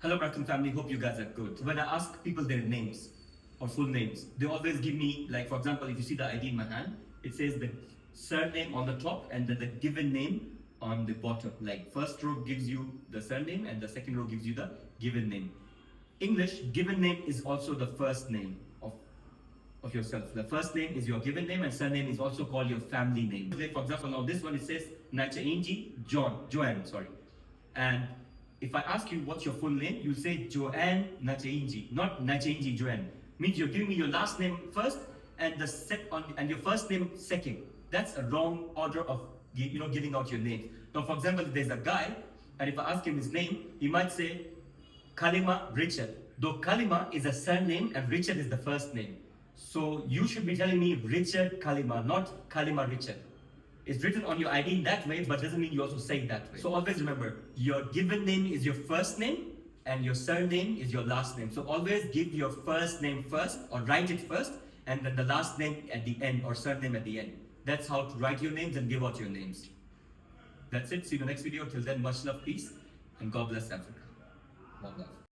Hello, Braxton family. Hope you guys are good. When I ask people their names or full names, they always give me, like, for example, if you see the ID in my hand, it says the surname on the top and then the given name on the bottom. Like, first row gives you the surname and the second row gives you the given name. English, given name is also the first name of yourself. The first name is your given name and surname is also called your family name. Like, for example, now this one, it says Nachainji Joanne, sorry. And if I ask you what's your full name, you'll say Joanne Nachainji, not Nachainji Joanne. Means you're giving me your last name first and and your first name second. That's a wrong order of giving out your name. Now, for example, if there's a guy, and if I ask him his name, he might say Kalima Richard. Though Kalima is a surname and Richard is the first name. So you should be telling me Richard Kalima, not Kalima Richard. It's written on your ID in that way, but doesn't mean you also say it that way. So always remember, your given name is your first name and your surname is your last name. So always give your first name first or write it first and then the last name at the end or surname at the end. That's how to write your names and give out your names. That's it. See you in the next video. Till then, much love, peace, and God bless Africa. One love.